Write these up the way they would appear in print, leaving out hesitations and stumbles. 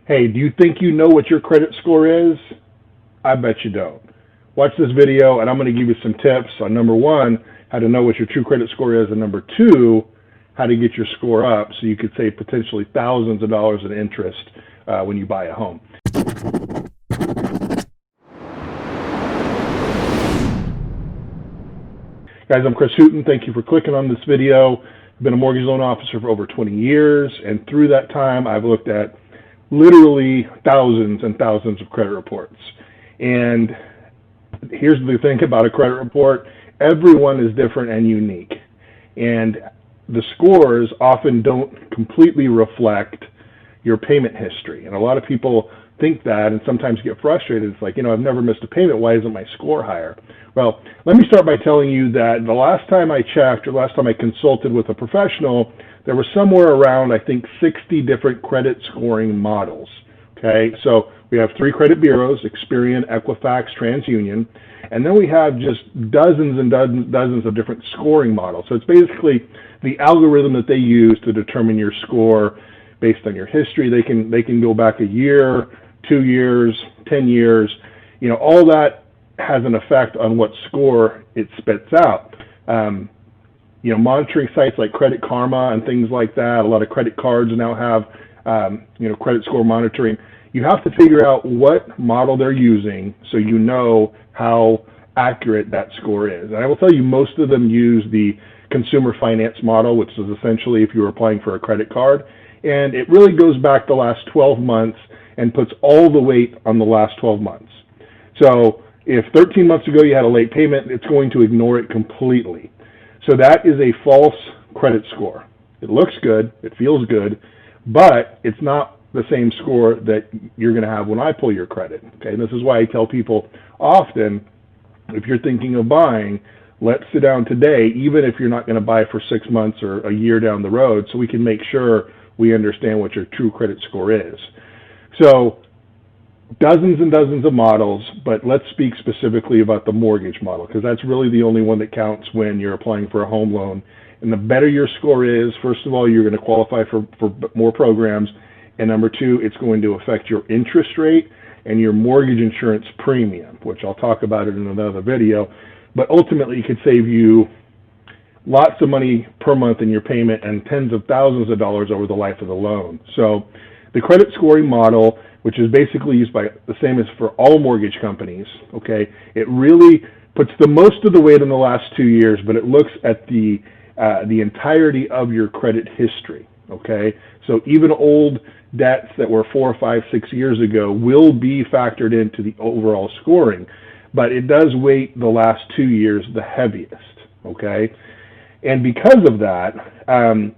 Hey, do you think you know what your credit score is? I bet you don't. Watch this video, and I'm going to give you some tips on number one, how to know what your true credit score is, and number two, how to get your score up so you could save potentially thousands of dollars in interest when you buy a home. Guys, I'm Chris Hooten. Thank you for clicking on this video. I've been a mortgage loan officer for over 20 years, and through that time, I've looked at literally thousands and thousands of credit reports. And here's the thing about a credit report. Everyone is different and unique. And the scores often don't completely reflect your payment history. And a lot of people think that and sometimes get frustrated. It's like, I've never missed a payment. Why isn't my score higher? Well, let me start by telling you that the last time I checked or last time I consulted with a professional, there was somewhere around, I think, 60 different credit scoring models. Okay, so we have 3 credit bureaus, Experian, Equifax, TransUnion, and then we have just dozens and dozens of different scoring models. So it's basically the algorithm that they use to determine your score based on your history. They can go back a year, 2 years, 10 years. All that has an effect on what score it spits out. Monitoring sites like Credit Karma and things like that. A lot of credit cards now have credit score monitoring. You have to figure out what model they're using so you know how accurate that score is. And I will tell you, most of them use the consumer finance model, which is essentially if you were applying for a credit card. And it really goes back the last 12 months and puts all the weight on the last 12 months. So if 13 months ago you had a late payment, it's going to ignore it completely. So that is a false credit score. It looks good, it feels good, but it's not the same score that you're going to have when I pull your credit. Okay, and this is why I tell people often, if you're thinking of buying, let's sit down today, even if you're not going to buy for 6 months or a year down the road, so we can make sure we understand what your true credit score is. So dozens and dozens of models, but let's speak specifically about the mortgage model, because that's really the only one that counts when you're applying for a home loan. And the better your score is, first of all, you're going to qualify for more programs, and number two, it's going to affect your interest rate and your mortgage insurance premium, which I'll talk about it in another video. But ultimately, it could save you lots of money per month in your payment and tens of thousands of dollars over the life of the loan. So the credit scoring model, which is basically used by the same as for all mortgage companies, okay, it really puts the most of the weight in the last 2 years, but it looks at the entirety of your credit history, okay? So even old debts that were 4, 5, 6 years ago will be factored into the overall scoring, but it does weight the last 2 years the heaviest, okay? And because of that,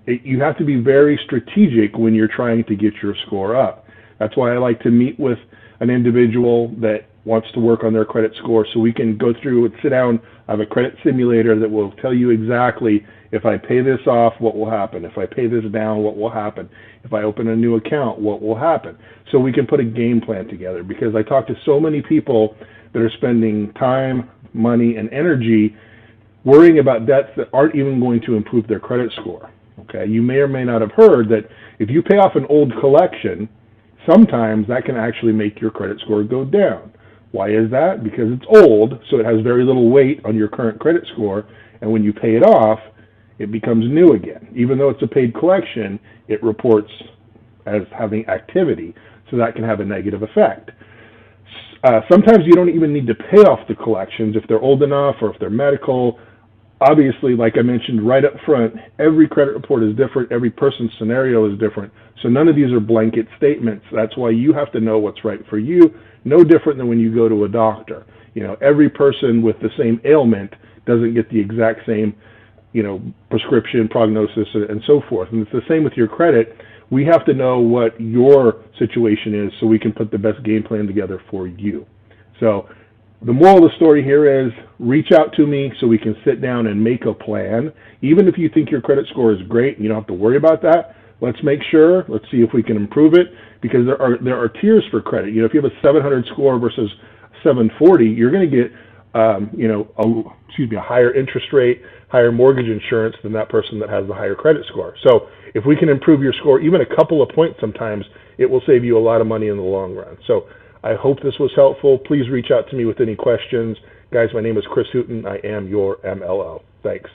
you have to be very strategic when you're trying to get your score up. That's why I like to meet with an individual that wants to work on their credit score so we can go through and sit down. I have a credit simulator that will tell you exactly, if I pay this off, what will happen? If I pay this down, what will happen? If I open a new account, what will happen? So we can put a game plan together, because I talk to so many people that are spending time, money, and energy worrying about debts that aren't even going to improve their credit score. Okay, you may or may not have heard that if you pay off an old collection, sometimes that can actually make your credit score go down. Why is that? Because it's old, so it has very little weight on your current credit score, and when you pay it off, it becomes new again. Even though it's a paid collection, it reports as having activity, so that can have a negative effect. Sometimes you don't even need to pay off the collections if they're old enough or if they're medical. Obviously, like I mentioned right up front, every credit report is different, every person's scenario is different, so none of these are blanket statements. That's why you have to know what's right for you, no different than when you go to a doctor. Every person with the same ailment doesn't get the exact same prescription, prognosis, and so forth. And it's the same with your credit. We have to know what your situation is so we can put the best game plan together for you. So the moral of the story here is reach out to me so we can sit down and make a plan. Even if you think your credit score is great and you don't have to worry about that, let's make sure, let's see if we can improve it, because there are tiers for credit. If you have a 700 score versus 740, you're going to get a higher interest rate, higher mortgage insurance than that person that has the higher credit score. So if we can improve your score even a couple of points sometimes, it will save you a lot of money in the long run. So I hope this was helpful. Please reach out to me with any questions. Guys, my name is Chris Hooten. I am your MLO. Thanks.